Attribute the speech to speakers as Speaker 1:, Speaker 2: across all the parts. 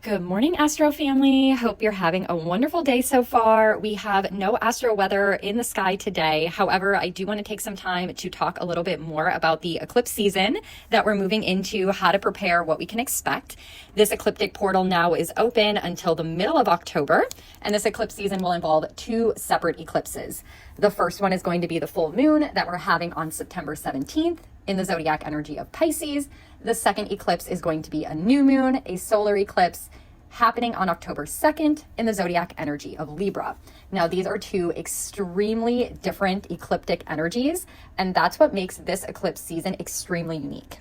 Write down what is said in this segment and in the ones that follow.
Speaker 1: Good morning, Astro Family. Hope you're having a wonderful day so far. We have no astro weather in the sky today. However, I do want to take some time to talk a little bit more about the eclipse season that we're moving into, how to prepare, what we can expect. This ecliptic portal now is open until the middle of October, and this eclipse season will involve two separate eclipses. The first one is going to be the full moon that we're having on September 17th in the zodiac energy of Pisces. The second eclipse is going to be a new moon, a solar eclipse, happening on October 2nd in the zodiac energy of Libra. Now, these are two extremely different ecliptic energies, and that's what makes this eclipse season extremely unique.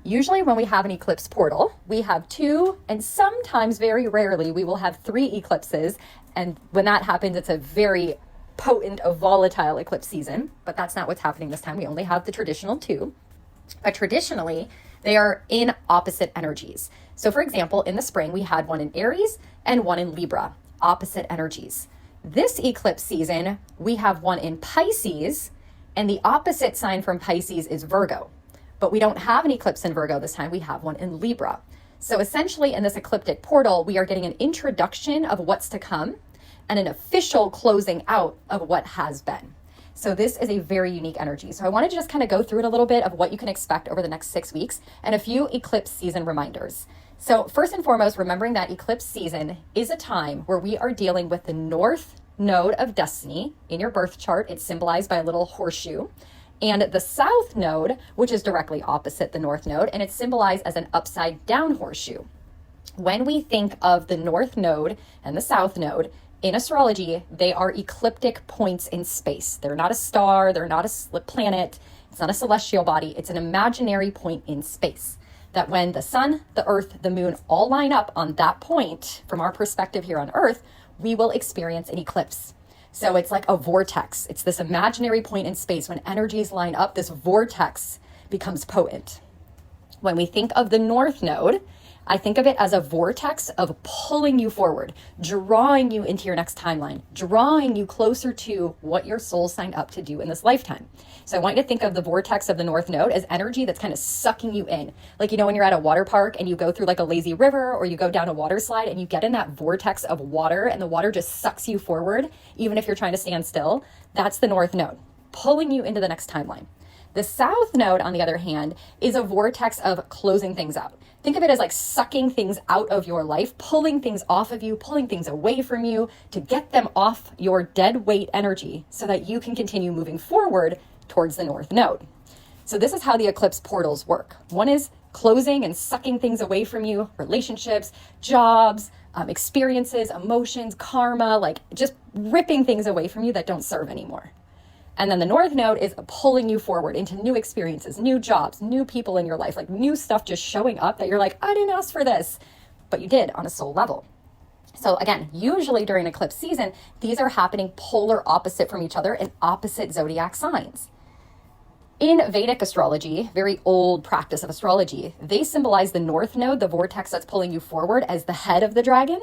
Speaker 1: Usually when we have an eclipse portal, we have two, and sometimes very rarely we will have three eclipses. And when that happens, it's a very potent, a volatile eclipse season, but that's not what's happening this time. We only have the traditional two, but traditionally they are in opposite energies. So for example, in the spring, we had one in Aries and one in Libra, opposite energies. This eclipse season, we have one in Pisces, and the opposite sign from Pisces is Virgo. But we don't have an eclipse in Virgo this time, we have one in Libra. So essentially in this ecliptic portal, we are getting an introduction of what's to come and an official closing out of what has been. So this is a very unique energy. So I wanted to just kind of go through it a little bit of what you can expect over the next 6 weeks and a few eclipse season reminders. So first and foremost, remembering that eclipse season is a time where we are dealing with the north node of destiny in your birth chart. It's symbolized by a little horseshoe. And the south node, which is directly opposite the north node, and it's symbolized as an upside down horseshoe. When we think of the north node and the south node, in astrology, they are ecliptic points in space. They're not a star, they're not a planet, it's not a celestial body, it's an imaginary point in space. That when the sun, the earth, the moon all line up on that point, from our perspective here on earth, we will experience an eclipse. So it's like a vortex. It's this imaginary point in space. When energies line up, this vortex becomes potent. When we think of the north node, I think of it as a vortex of pulling you forward, drawing you into your next timeline, drawing you closer to what your soul signed up to do in this lifetime. So I want you to think of the vortex of the north node as energy that's kind of sucking you in. Like, when you're at a water park and you go through like a lazy river or you go down a water slide and you get in that vortex of water and the water just sucks you forward, even if you're trying to stand still, that's the north node, pulling you into the next timeline. The south node, on the other hand, is a vortex of closing things out. Think of it as like sucking things out of your life, pulling things off of you, pulling things away from you to get them off your dead weight energy so that you can continue moving forward towards the north node. So this is how the eclipse portals work. One is closing and sucking things away from you, relationships, jobs, experiences, emotions, karma, like just ripping things away from you that don't serve anymore. And then the north node is pulling you forward into new experiences, new jobs, new people in your life, like new stuff just showing up that you're like, I didn't ask for this, but you did on a soul level. So again, usually during eclipse season, these are happening polar opposite from each other in opposite zodiac signs. In Vedic astrology, very old practice of astrology, they symbolize the north node, the vortex that's pulling you forward, as the head of the dragon,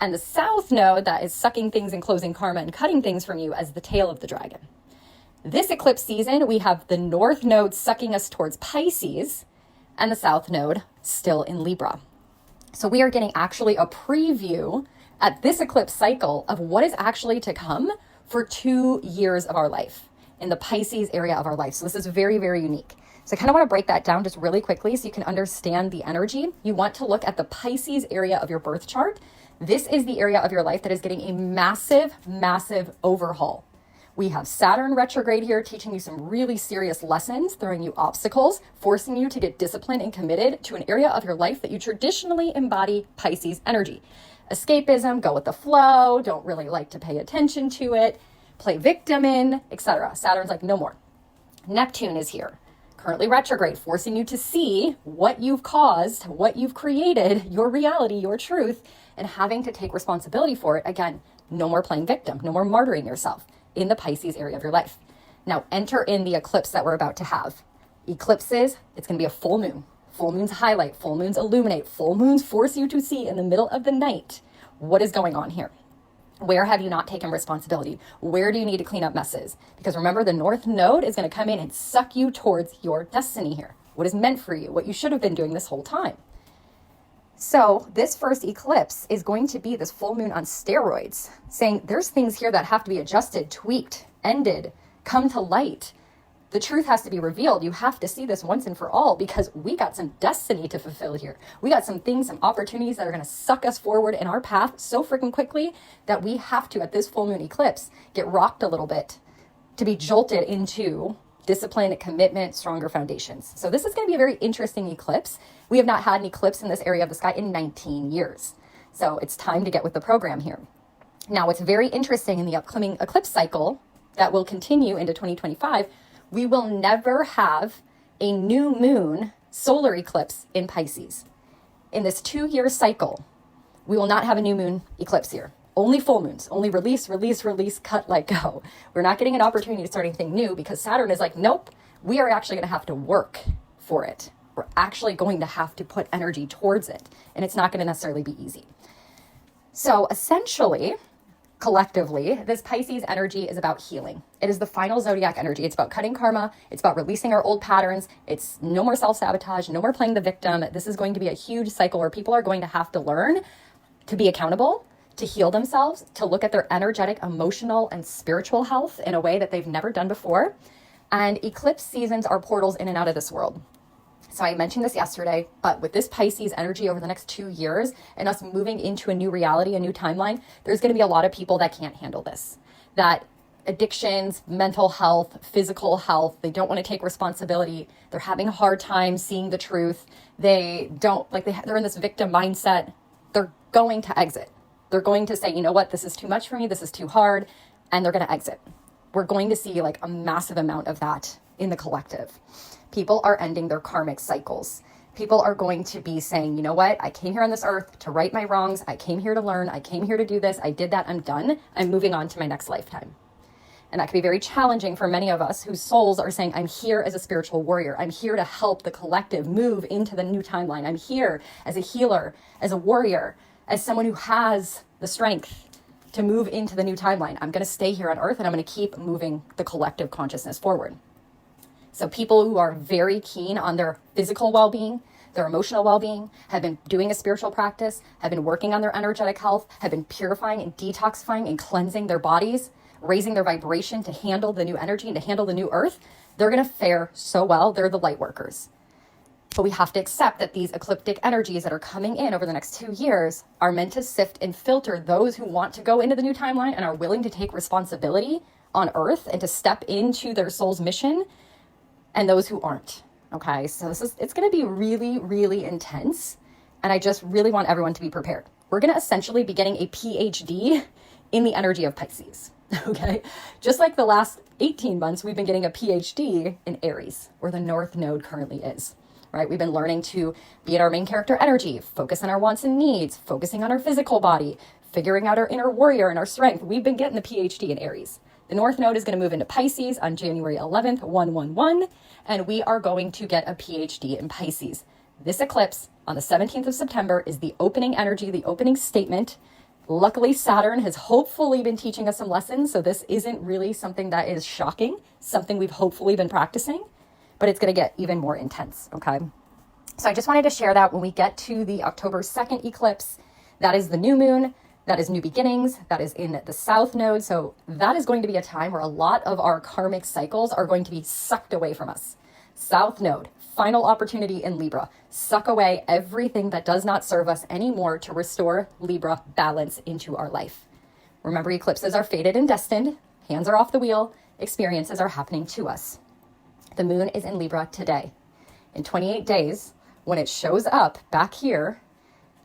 Speaker 1: and the south node that is sucking things and closing karma and cutting things from you as the tail of the dragon. This eclipse season, we have the north node sucking us towards Pisces and the south node still in Libra. So we are getting actually a preview at this eclipse cycle of what is actually to come for 2 years of our life in the Pisces area of our life. So this is very, very unique. So I kind of want to break that down just really quickly so you can understand the energy. You want to look at the Pisces area of your birth chart. This is the area of your life that is getting a massive, massive overhaul. We have Saturn retrograde here teaching you some really serious lessons, throwing you obstacles, forcing you to get disciplined and committed to an area of your life that you traditionally embody Pisces energy. Escapism, go with the flow, don't really like to pay attention to it, play victim in, etc. Saturn's like, no more. Neptune is here, currently retrograde, forcing you to see what you've caused, what you've created, your reality, your truth, and having to take responsibility for it. Again, no more playing victim, no more martyring yourself in the Pisces area of your life. Now enter in the eclipse that we're about to have. Eclipses, it's going to be a full moon. Full moons highlight, full moons illuminate, full moons force you to see in the middle of the night what is going on here. Where have you not taken responsibility? Where do you need to clean up messes? Because remember, the north node is going to come in and suck you towards your destiny here. What is meant for you, what you should have been doing this whole time. So this first eclipse is going to be this full moon on steroids, saying there's things here that have to be adjusted, tweaked, ended, come to light. The truth has to be revealed. You have to see this once and for all, because we got some destiny to fulfill here. We got some things, some opportunities that are going to suck us forward in our path so freaking quickly that we have to, at this full moon eclipse, get rocked a little bit to be jolted into discipline, commitment, stronger foundations. So this is going to be a very interesting eclipse. We have not had an eclipse in this area of the sky in 19 years. So it's time to get with the program here. Now, what's very interesting in the upcoming eclipse cycle that will continue into 2025, we will never have a new moon solar eclipse in Pisces. In this 2-year cycle, we will not have a new moon eclipse here. Only full moons, only release, release, release, cut, let go. We're not getting an opportunity to start anything new because Saturn is like, nope, we are actually going to have to work for it. We're actually going to have to put energy towards it. And it's not going to necessarily be easy. So essentially, collectively, this Pisces energy is about healing. It is the final zodiac energy. It's about cutting karma. It's about releasing our old patterns. It's no more self-sabotage, no more playing the victim. This is going to be a huge cycle where people are going to have to learn to be accountable, to heal themselves, to look at their energetic, emotional, and spiritual health in a way that they've never done before. And eclipse seasons are portals in and out of this world. So I mentioned this yesterday, but with this Pisces energy over the next 2 years and us moving into a new reality, a new timeline, there's going to be a lot of people that can't handle this. That addictions, mental health, physical health, they don't want to take responsibility. They're having a hard time seeing the truth. They don't, they're in this victim mindset. They're going to exit. They're going to say, you know what, this is too much for me. This is too hard. And they're going to exit. We're going to see like a massive amount of that in the collective. People are ending their karmic cycles. People are going to be saying, you know what, I came here on this earth to right my wrongs. I came here to learn. I came here to do this. I did that. I'm done. I'm moving on to my next lifetime. And that can be very challenging for many of us whose souls are saying, I'm here as a spiritual warrior. I'm here to help the collective move into the new timeline. I'm here as a healer, as a warrior, as someone who has the strength to move into the new timeline. I'm going to stay here on earth and I'm going to keep moving the collective consciousness forward. So people who are very keen on their physical well-being, their emotional well-being, have been doing a spiritual practice, have been working on their energetic health, have been purifying and detoxifying and cleansing their bodies, raising their vibration to handle the new energy and to handle the new earth, they're going to fare so well. They're the light workers. But we have to accept that these ecliptic energies that are coming in over the next 2 years are meant to sift and filter those who want to go into the new timeline and are willing to take responsibility on earth and to step into their soul's mission, and those who aren't. Okay, so it's going to be really, really intense. And I just really want everyone to be prepared. We're going to essentially be getting a PhD in the energy of Pisces. Okay, just like the last 18 months, we've been getting a PhD in Aries, where the North Node currently is. Right? We've been learning to be in our main character energy, focus on our wants and needs, focusing on our physical body, figuring out our inner warrior and our strength. We've been getting the PhD in Aries. The North Node is going to move into Pisces on January 11th, 111, and we are going to get a PhD in Pisces. This eclipse on the 17th of September is the opening energy, the opening statement. Luckily, Saturn has hopefully been teaching us some lessons, so this isn't really something that is shocking, something we've hopefully been practicing, but it's going to get even more intense, okay? So I just wanted to share that when we get to the October 2nd eclipse, that is the new moon, that is new beginnings, that is in the South Node. So that is going to be a time where a lot of our karmic cycles are going to be sucked away from us. South Node, final opportunity in Libra. Suck away everything that does not serve us anymore to restore Libra balance into our life. Remember, eclipses are fated and destined. Hands are off the wheel. Experiences are happening to us. The moon is in Libra today. In 28 days, when it shows up back here,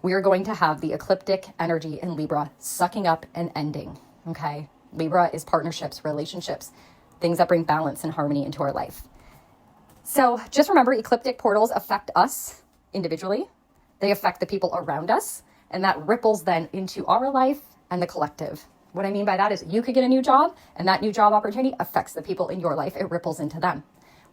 Speaker 1: we are going to have the ecliptic energy in Libra sucking up and ending, okay? Libra is partnerships, relationships, things that bring balance and harmony into our life. So just remember, ecliptic portals affect us individually. They affect the people around us, and that ripples then into our life and the collective. What I mean by that is you could get a new job, and that new job opportunity affects the people in your life. It ripples into them.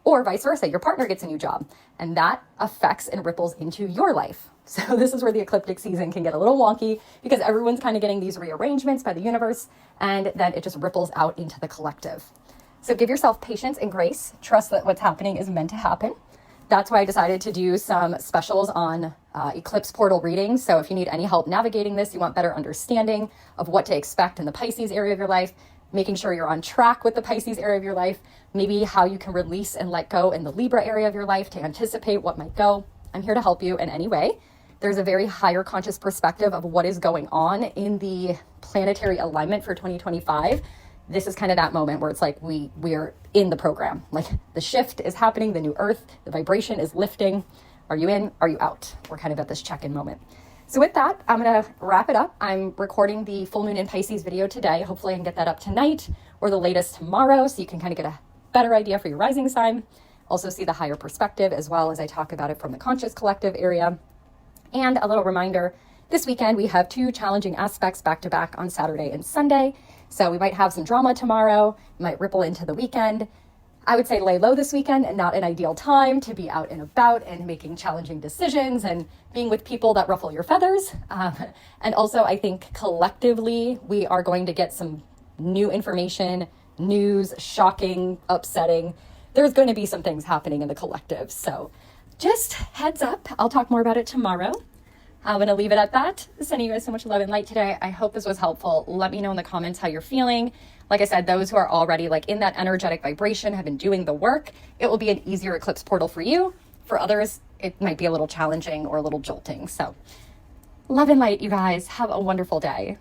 Speaker 1: Or vice versa, your partner gets a new job, and that affects and ripples into your life. So this is where the ecliptic season can get a little wonky because everyone's kind of getting these rearrangements by the universe, and then it just ripples out into the collective. So give yourself patience and grace. Trust that what's happening is meant to happen. that's why I decided to do some specials on Eclipse Portal readings. So if you need any help navigating this, you want better understanding of what to expect in the Pisces area of your life, making sure you're on track with the Pisces area of your life, maybe how you can release and let go in the Libra area of your life to anticipate what might go. I'm here to help you in any way. There's a very higher conscious perspective of what is going on in the planetary alignment for 2025. This is kind of that moment where it's like we're in the program. Like the shift is happening, the new earth, the vibration is lifting. Are you in? Are you out? We're kind of at this check-in moment. So with that, I'm going to wrap it up. I'm recording the full moon in Pisces video today. Hopefully I can get that up tonight or the latest tomorrow so you can kind of get a better idea for your rising sign. Also see the higher perspective as well as I talk about it from the conscious collective area. And a little reminder, this weekend we have 2 challenging aspects back to back on Saturday and Sunday. So we might have some drama tomorrow, might ripple into the weekend. I would say lay low this weekend and not an ideal time to be out and about and making challenging decisions and being with people that ruffle your feathers. And also I think collectively we are going to get some new information, news, shocking, upsetting. There's going to be some things happening in the collective. So just heads up, I'll talk more about it tomorrow. I'm going to leave it at that. Sending you guys so much love and light today. I hope this was helpful. Let me know in the comments how you're feeling. Like I said, those who are already like in that energetic vibration have been doing the work. It will be an easier eclipse portal for you. For others, it might be a little challenging or a little jolting. So love and light, you guys. Have a wonderful day.